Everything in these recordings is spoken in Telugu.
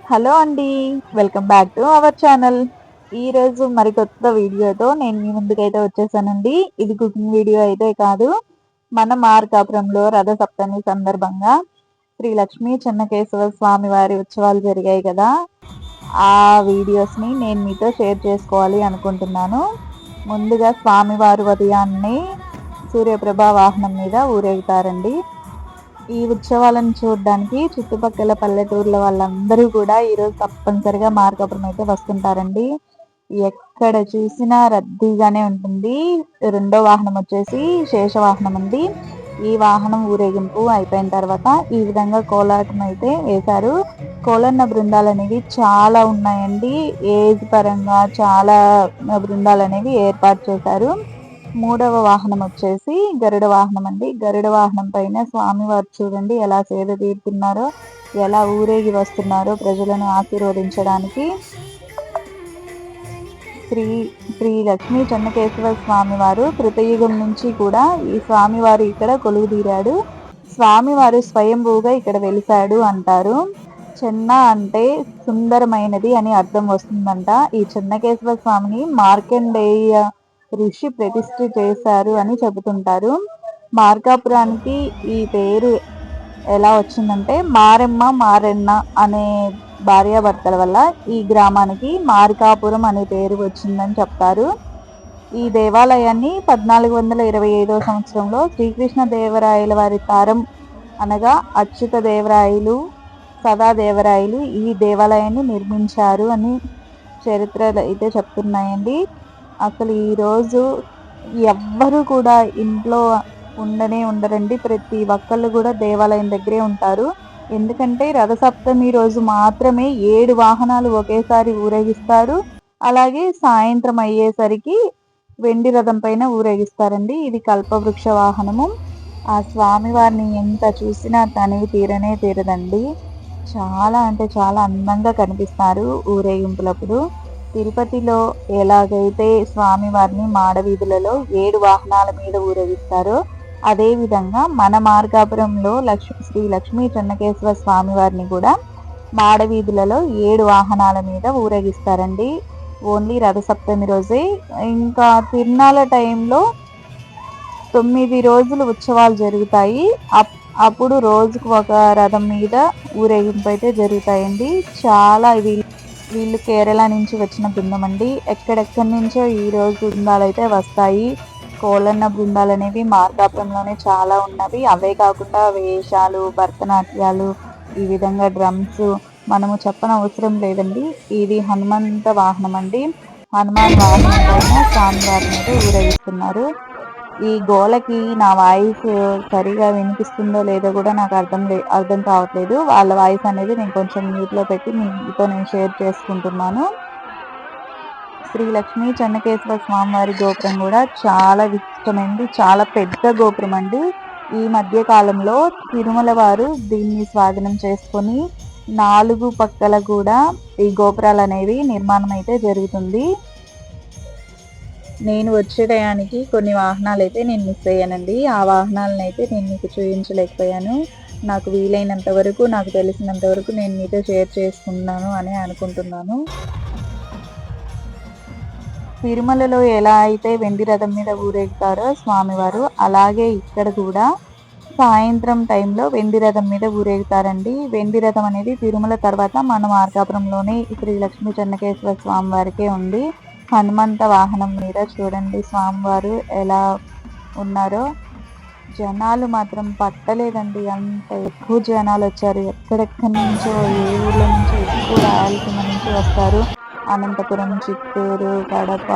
హలో అండి. Welcome back to our channel. ఈరోజు మరికొత్త వీడియోతో నేను మీ ముందుకైతే వచ్చేసానండి. ఇది కుకింగ్ వీడియో అయితే కాదు. మన మార్కాపురంలో రథ సప్తమి సందర్భంగా శ్రీ లక్ష్మీ చెన్నకేశవ స్వామి వారి ఉత్సవాలు జరిగాయి కదా! ఆ వీడియోస్ని నేను మీతో షేర్ చేసుకోవాలి అనుకుంటున్నాను. ముందుగా స్వామివారు ఉదయాన్నే సూర్యప్రభ వాహనం మీద ఊరేగుతారండి. ఈ ఉత్సవాలను చూడడానికి చుట్టుపక్కల పల్లెటూర్ల వాళ్ళందరూ కూడా ఈరోజు తప్పనిసరిగా మార్కాపురం అయితే వస్తుంటారండి. ఎక్కడ చూసినా రద్దీగానే ఉంటుంది. రెండో వాహనం వచ్చేసి శేషవాహనం అండి. ఈ వాహనం ఊరేగింపు అయిపోయిన తర్వాత ఈ విధంగా కోలాటం అయితే వేశారు. కోలన్న బృందాలు అనేవి చాలా ఉన్నాయండి. ఏజ్ పరంగా చాలా బృందాలు అనేవి ఏర్పాటు చేశారు. మూడవ వాహనం వచ్చేసి గరుడ వాహనం అండి. గరుడ వాహనం పైన స్వామివారు చూడండి ఎలా సేద తీరుతున్నారో, ఎలా ఊరేగి వస్తున్నారో ప్రజలను ఆశీర్వదించడానికి. శ్రీ శ్రీ లక్ష్మీ చెన్నకేశవ స్వామివారు కృతయుగం నుంచి కూడా ఈ స్వామివారు ఇక్కడ కొలువుదీరాడు. స్వామివారు స్వయంభూగా ఇక్కడ వెలిశాడు అంటారు. చెన్న అంటే సుందరమైనది అని అర్థం వస్తుందంట. ఈ చెన్నకేశవ స్వామిని మార్కండేయ ఋషి ప్రతిష్ఠ చేశారు అని చెబుతుంటారు. మార్కాపురానికి ఈ పేరు ఎలా వచ్చిందంటే మారెమ్మ మారెన్న అనే భార్యాభర్తల వల్ల ఈ గ్రామానికి మార్కాపురం అనే పేరు వచ్చిందని చెప్తారు. ఈ దేవాలయాన్ని 1425వ సంవత్సరంలో శ్రీకృష్ణ దేవరాయల వారి తరం అనగా అచ్యుత దేవరాయలు, సదాదేవరాయలు ఈ దేవాలయాన్ని నిర్మించారు అని చరిత్రలు అయితే చెప్తున్నాయండి. అసలు ఈరోజు ఎవ్వరు కూడా ఇంట్లో ఉండరండి. ప్రతి ఒక్కళ్ళు కూడా దేవాలయం దగ్గరే ఉంటారు. ఎందుకంటే రథసప్తమి రోజు మాత్రమే 7 వాహనాలు ఒకేసారి ఊరేగిస్తారు. అలాగే సాయంత్రం అయ్యేసరికి వెండి రథం పైన ఊరేగిస్తారండి. ఇది కల్పవృక్ష వాహనము. ఆ స్వామివారిని ఎంత చూసినా తనివి తీరదండి. చాలా అంటే చాలా అందంగా కనిపిస్తారు ఊరేగింపులప్పుడు. తిరుపతిలో ఎలాగైతే స్వామివారిని మాడవీధులలో 7 వాహనాల మీద ఊరేగిస్తారో అదేవిధంగా మన మార్కాపురంలో శ్రీ లక్ష్మీ చెన్నకేశవ స్వామివారిని కూడా మాడవీధులలో 7 వాహనాల మీద ఊరేగిస్తారండి. ఓన్లీ రథసప్తమి రోజే. ఇంకా తిరునాళ్ళ టైంలో 9 రోజులు ఉత్సవాలు జరుగుతాయి. అప్పుడు రోజుకు ఒక రథం మీద ఊరేగింపు అయితే జరుగుతాయండి. చాలా వీళ్ళు కేరళ నుంచి వచ్చిన బృందం అండి. ఎక్కడెక్కడి నుంచో ఈ రోజు బృందాలు అయితే వస్తాయి. కోలన్న బృందాలు అనేవి మార్కాపురంలోనే చాలా ఉన్నవి. అవే కాకుండా వేషాలు, భరతనాట్యాలు, ఈ విధంగా డ్రమ్స్ మనము చెప్పనవసరం లేదండి. ఇది హనుమంత వాహనం అండి. హనుమాన్ వాహనం పైన స్వామివారి మీద ఊరేగిస్తున్నారు. ఈ గోలకి నా వాయిస్ సరిగా వినిపిస్తుందో లేదో కూడా నాకు అర్థం కావట్లేదు. వాళ్ళ వాయిస్ అనేది నేను కొంచెం మ్యూట్లో పెట్టి మీతో నేను షేర్ చేసుకుంటున్నాను. శ్రీ లక్ష్మీ చెన్నకేశవ స్వామివారి గోపురం కూడా చాలా విశిష్టమైనది. చాలా పెద్ద గోపురం అండి. ఈ మధ్య కాలంలో తిరుమల వారు దీన్ని స్వాధీనం చేసుకొని 4 పక్కల కూడా ఈ గోపురాలు అనేవి నిర్మాణం అయితే జరుగుతుంది. నేను వచ్చే టయానికి కొన్ని వాహనాలు అయితే నేను మిస్ అయ్యానండి. ఆ వాహనాలను అయితే నేను మీకు చూపించలేకపోయాను. నాకు వీలైనంత వరకు, నాకు తెలిసినంత వరకు నేను మీతో షేర్ చేసుకున్నాను అని అనుకుంటున్నాను. తిరుమలలో ఎలా అయితే వెండి రథం మీద ఊరేగుతారో స్వామివారు, అలాగే ఇక్కడ కూడా సాయంత్రం టైంలో వెండి రథం మీద ఊరేగుతారండి. వెండి రథం అనేది తిరుమల తర్వాత మన మార్కాపురంలోనే శ్రీ లక్ష్మీ చెన్నకేశ్వర స్వామి వారికే ఉంది. హనుమంత వాహనం మీద చూడండి స్వామివారు ఎలా ఉన్నారో. జనాలు మాత్రం పట్టలేదండి. అంత ఎక్కువ జనాలు వచ్చారు. ఎక్కడెక్కడి నుంచో, ఏ ఊర్ల నుంచో, ఎక్కువ రాయలసీమ నుంచి వస్తారు. అనంతపురం, చిత్తూరు, కడప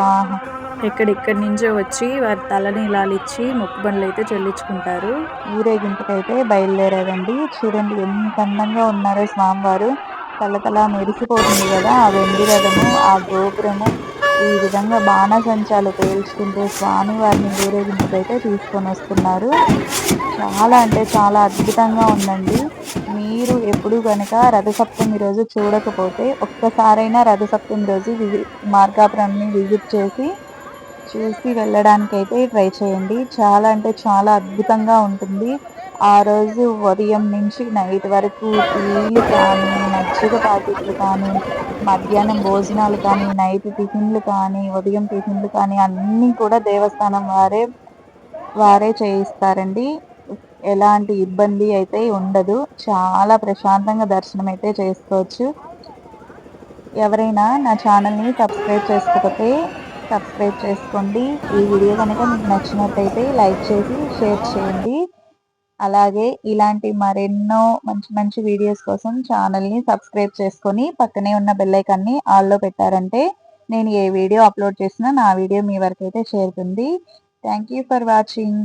ఎక్కడెక్కడి నుంచో వచ్చి వారి తలని లాలిచ్చి మొక్కుబడులు అయితే చెల్లించుకుంటారు. ఊరేగింపుకైతే బయలుదేరారండి. చూడండి ఎంత అందంగా ఉన్నారో స్వామివారు. తల మెరిసిపోతుంది కదా ఆ వెండి రథము, ఆ గోపురము. ఈ విధంగా బాణసంచాలు పేల్చుకుంటూ స్వామివారిని ఊరేగింపుకైతే తీసుకొని వస్తున్నారు. చాలా అంటే చాలా అద్భుతంగా ఉందండి. మీరు ఎప్పుడు కనుక రథసప్తమి రోజు చూడకపోతే ఒక్కసారైనా రథసప్తమి రోజు మార్కాపురాన్ని విజిట్ చూసి వెళ్ళడానికైతే ట్రై చేయండి. చాలా అంటే చాలా అద్భుతంగా ఉంటుంది. ఆ రోజు ఉదయం నుంచి నైట్ వరకు టీలు కానీ, మజ్జిగ ప్యాకెట్లు కానీ, మధ్యాహ్నం భోజనాలు కానీ, నైట్ టిఫిన్‌లు కానీ, ఉదయం టిఫిన్‌లు కానీ అన్నీ కూడా దేవస్థానం వారే చేయిస్తారండి. ఎలాంటి ఇబ్బంది అయితే ఉండదు. చాలా ప్రశాంతంగా దర్శనం అయితే చేసుకోవచ్చు. ఎవరైనా నా ఛానల్‌ని సబ్స్క్రైబ్ చేసుకోకపోతే సబ్స్క్రైబ్ చేసుకోండి. ఈ వీడియో గనక మీకు నచ్చినట్టయితే లైక్ చేసి షేర్ చేయండి. అలాగే ఇలాంటి మరెన్నో మంచి మంచి వీడియోస్ కోసం ఛానల్‌ని సబ్స్క్రైబ్ చేసుకొని పక్కనే ఉన్న బెల్ ఐకాన్‌ని ఆల్‌లో పెట్టారంటే నేను ఏ వీడియో అప్‌లోడ్ చేసినా నా వీడియో మీ వరకైతే చేరుతుంది. Thank you for watching.